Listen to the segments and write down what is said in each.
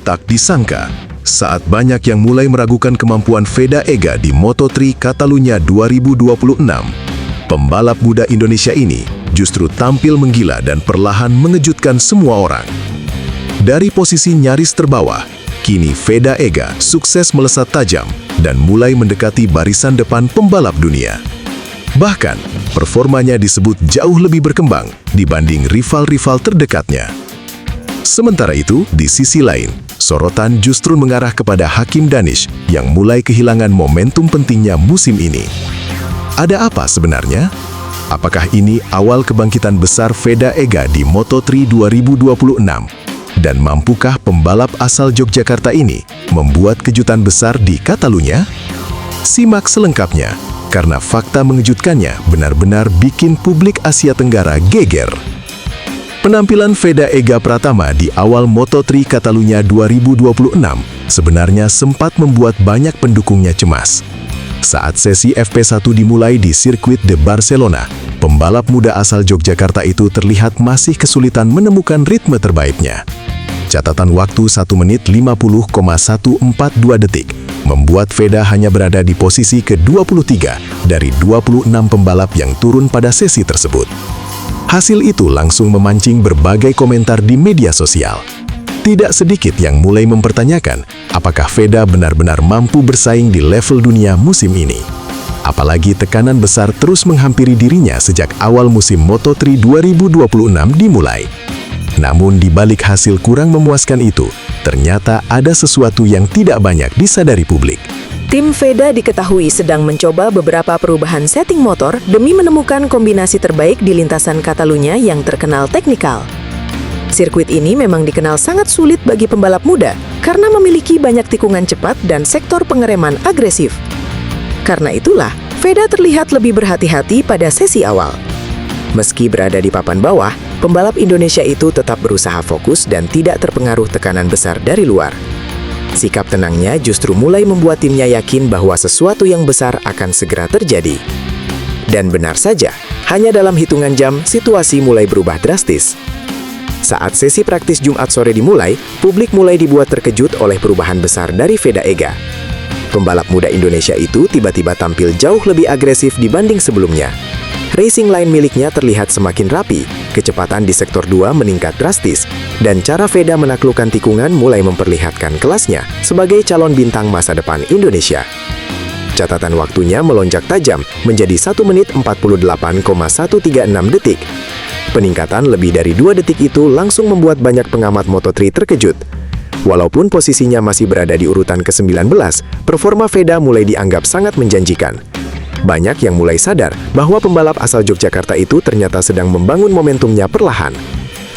Tak disangka, saat banyak yang mulai meragukan kemampuan Veda Ega di Moto3 Catalunya 2026, pembalap muda Indonesia ini justru tampil menggila dan perlahan mengejutkan semua orang. Dari posisi nyaris terbawah, kini Veda Ega sukses melesat tajam dan mulai mendekati barisan depan pembalap dunia. Bahkan, performanya disebut jauh lebih berkembang dibanding rival-rival terdekatnya. Sementara itu, di sisi lain, sorotan justru mengarah kepada Hakim Danish yang mulai kehilangan momentum pentingnya musim ini. Ada apa sebenarnya? Apakah ini awal kebangkitan besar Veda Ega di Moto3 2026? Dan mampukah pembalap asal Yogyakarta ini membuat kejutan besar di Catalunya? Simak selengkapnya, karena fakta mengejutkannya benar-benar bikin publik Asia Tenggara geger. Penampilan Veda Ega Pratama di awal Moto3 Catalunya 2026 sebenarnya sempat membuat banyak pendukungnya cemas. Saat sesi FP1 dimulai di sirkuit de Barcelona, pembalap muda asal Yogyakarta itu terlihat masih kesulitan menemukan ritme terbaiknya. Catatan waktu 1 menit 50,142 detik membuat Veda hanya berada di posisi ke-23 dari 26 pembalap yang turun pada sesi tersebut. Hasil itu langsung memancing berbagai komentar di media sosial. Tidak sedikit yang mulai mempertanyakan apakah Veda benar-benar mampu bersaing di level dunia musim ini. Apalagi tekanan besar terus menghampiri dirinya sejak awal musim Moto3 2026 dimulai. Namun di balik hasil kurang memuaskan itu, ternyata ada sesuatu yang tidak banyak disadari publik. Tim Veda diketahui sedang mencoba beberapa perubahan setting motor demi menemukan kombinasi terbaik di lintasan Catalunya yang terkenal teknikal. Sirkuit ini memang dikenal sangat sulit bagi pembalap muda karena memiliki banyak tikungan cepat dan sektor pengereman agresif. Karena itulah, Veda terlihat lebih berhati-hati pada sesi awal. Meski berada di papan bawah, pembalap Indonesia itu tetap berusaha fokus dan tidak terpengaruh tekanan besar dari luar. Sikap tenangnya justru mulai membuat timnya yakin bahwa sesuatu yang besar akan segera terjadi. Dan benar saja, hanya dalam hitungan jam, situasi mulai berubah drastis. Saat sesi praktis Jumat sore dimulai, publik mulai dibuat terkejut oleh perubahan besar dari Veda Ega. Pembalap muda Indonesia itu tiba-tiba tampil jauh lebih agresif dibanding sebelumnya. Racing line miliknya terlihat semakin rapi, kecepatan di sektor 2 meningkat drastis, dan cara Veda menaklukkan tikungan mulai memperlihatkan kelasnya sebagai calon bintang masa depan Indonesia. Catatan waktunya melonjak tajam menjadi 1 menit 48,136 detik. Peningkatan lebih dari 2 detik itu langsung membuat banyak pengamat Moto3 terkejut. Walaupun posisinya masih berada di urutan ke-19, performa Veda mulai dianggap sangat menjanjikan. Banyak yang mulai sadar bahwa pembalap asal Yogyakarta itu ternyata sedang membangun momentumnya perlahan.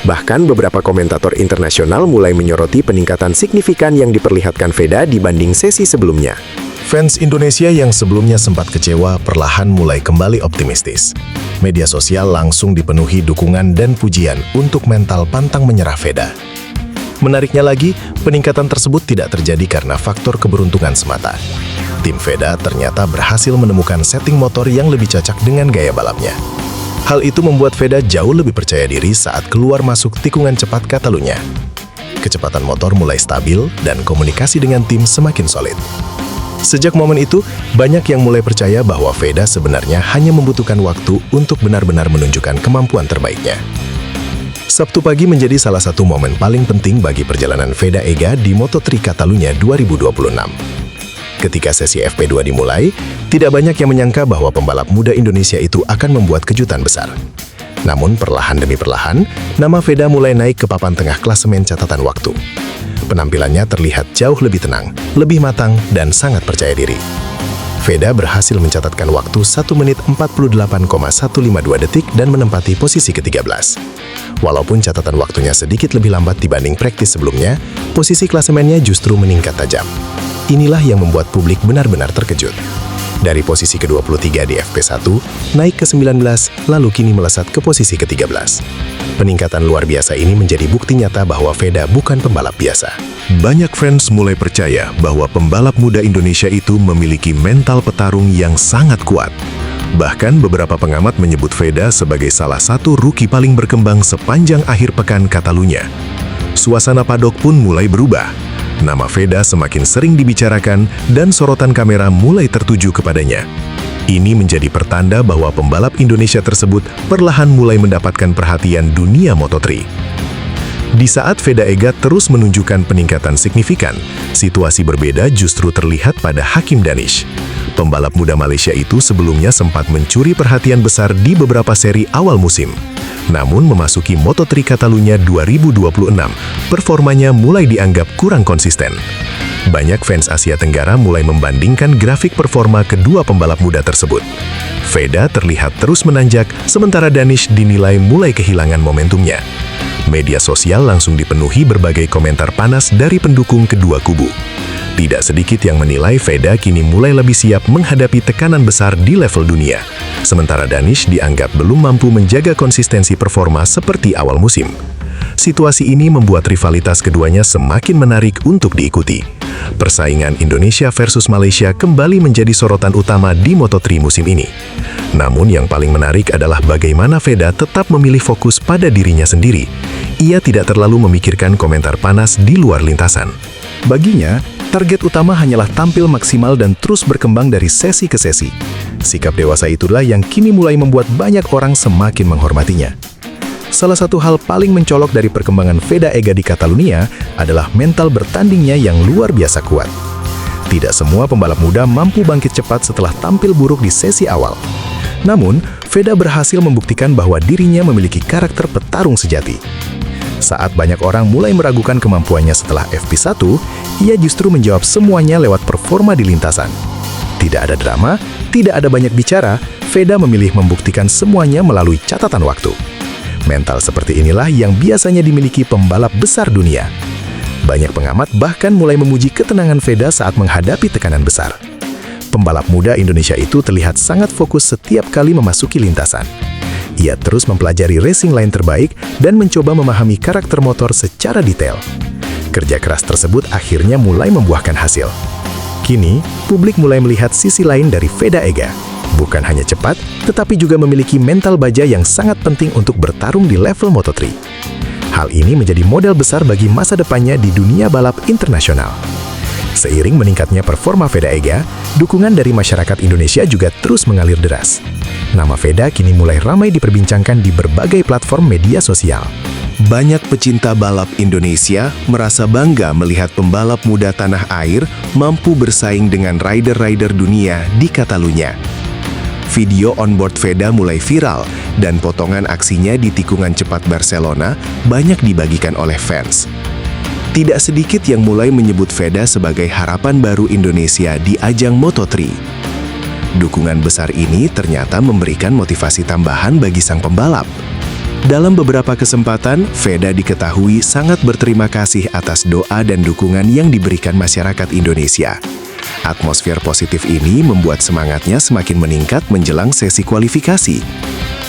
Bahkan beberapa komentator internasional mulai menyoroti peningkatan signifikan yang diperlihatkan Veda dibanding sesi sebelumnya. Fans Indonesia yang sebelumnya sempat kecewa perlahan mulai kembali optimistis. Media sosial langsung dipenuhi dukungan dan pujian untuk mental pantang menyerah Veda. Menariknya lagi, peningkatan tersebut tidak terjadi karena faktor keberuntungan semata. Tim Veda ternyata berhasil menemukan setting motor yang lebih cocok dengan gaya balapnya. Hal itu membuat Veda jauh lebih percaya diri saat keluar masuk tikungan cepat Catalunya. Kecepatan motor mulai stabil dan komunikasi dengan tim semakin solid. Sejak momen itu, banyak yang mulai percaya bahwa Veda sebenarnya hanya membutuhkan waktu untuk benar-benar menunjukkan kemampuan terbaiknya. Sabtu pagi menjadi salah satu momen paling penting bagi perjalanan Veda Ega di Moto3 Catalunya 2026. Ketika sesi FP2 dimulai, tidak banyak yang menyangka bahwa pembalap muda Indonesia itu akan membuat kejutan besar. Namun perlahan demi perlahan, nama Veda mulai naik ke papan tengah klasemen catatan waktu. Penampilannya terlihat jauh lebih tenang, lebih matang, dan sangat percaya diri. Veda berhasil mencatatkan waktu 1 menit 48,152 detik dan menempati posisi ke-13. Walaupun catatan waktunya sedikit lebih lambat dibanding praktis sebelumnya, posisi klasemennya justru meningkat tajam. Inilah yang membuat publik benar-benar terkejut. Dari posisi ke-23 di FP1, naik ke 19, lalu kini melesat ke posisi ke-13. Peningkatan luar biasa ini menjadi bukti nyata bahwa Veda bukan pembalap biasa. Banyak fans mulai percaya bahwa pembalap muda Indonesia itu memiliki mental petarung yang sangat kuat. Bahkan beberapa pengamat menyebut Veda sebagai salah satu rookie paling berkembang sepanjang akhir pekan Catalunya. Suasana paddock pun mulai berubah. Nama Veda semakin sering dibicarakan dan sorotan kamera mulai tertuju kepadanya. Ini menjadi pertanda bahwa pembalap Indonesia tersebut perlahan mulai mendapatkan perhatian dunia Moto3. Di saat Veda Ega terus menunjukkan peningkatan signifikan, situasi berbeda justru terlihat pada Hakim Danish. Pembalap muda Malaysia itu sebelumnya sempat mencuri perhatian besar di beberapa seri awal musim. Namun memasuki Moto3 Catalunya 2026, performanya mulai dianggap kurang konsisten. Banyak fans Asia Tenggara mulai membandingkan grafik performa kedua pembalap muda tersebut. Veda terlihat terus menanjak, sementara Danish dinilai mulai kehilangan momentumnya. Media sosial langsung dipenuhi berbagai komentar panas dari pendukung kedua kubu. Tidak sedikit yang menilai Veda kini mulai lebih siap menghadapi tekanan besar di level dunia. Sementara Danish dianggap belum mampu menjaga konsistensi performa seperti awal musim. Situasi ini membuat rivalitas keduanya semakin menarik untuk diikuti. Persaingan Indonesia versus Malaysia kembali menjadi sorotan utama di Moto3 musim ini. Namun yang paling menarik adalah bagaimana Veda tetap memilih fokus pada dirinya sendiri. Ia tidak terlalu memikirkan komentar panas di luar lintasan. Baginya, target utama hanyalah tampil maksimal dan terus berkembang dari sesi ke sesi. Sikap dewasa itulah yang kini mulai membuat banyak orang semakin menghormatinya. Salah satu hal paling mencolok dari perkembangan Veda Ega di Catalunya adalah mental bertandingnya yang luar biasa kuat. Tidak semua pembalap muda mampu bangkit cepat setelah tampil buruk di sesi awal. Namun, Veda berhasil membuktikan bahwa dirinya memiliki karakter petarung sejati. Saat banyak orang mulai meragukan kemampuannya setelah FP1, ia justru menjawab semuanya lewat performa di lintasan. Tidak ada drama, tidak ada banyak bicara, Veda memilih membuktikan semuanya melalui catatan waktu. Mental seperti inilah yang biasanya dimiliki pembalap besar dunia. Banyak pengamat bahkan mulai memuji ketenangan Veda saat menghadapi tekanan besar. Pembalap muda Indonesia itu terlihat sangat fokus setiap kali memasuki lintasan. Ia terus mempelajari racing line terbaik dan mencoba memahami karakter motor secara detail. Kerja keras tersebut akhirnya mulai membuahkan hasil. Kini, publik mulai melihat sisi lain dari Veda Ega. Bukan hanya cepat, tetapi juga memiliki mental baja yang sangat penting untuk bertarung di level Moto3. Hal ini menjadi modal besar bagi masa depannya di dunia balap internasional. Seiring meningkatnya performa Veda Ega, dukungan dari masyarakat Indonesia juga terus mengalir deras. Nama Veda kini mulai ramai diperbincangkan di berbagai platform media sosial. Banyak pecinta balap Indonesia merasa bangga melihat pembalap muda tanah air mampu bersaing dengan rider-rider dunia di Catalunya. Video onboard Veda mulai viral dan potongan aksinya di tikungan cepat Barcelona banyak dibagikan oleh fans. Tidak sedikit yang mulai menyebut Veda sebagai harapan baru Indonesia di ajang Moto3. Dukungan besar ini ternyata memberikan motivasi tambahan bagi sang pembalap. Dalam beberapa kesempatan, Veda diketahui sangat berterima kasih atas doa dan dukungan yang diberikan masyarakat Indonesia. Atmosfer positif ini membuat semangatnya semakin meningkat menjelang sesi kualifikasi.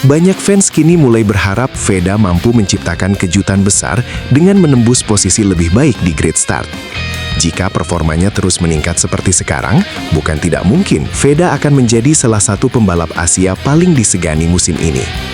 Banyak fans kini mulai berharap Veda mampu menciptakan kejutan besar dengan menembus posisi lebih baik di grid start. Jika performanya terus meningkat seperti sekarang, bukan tidak mungkin Veda akan menjadi salah satu pembalap Asia paling disegani musim ini.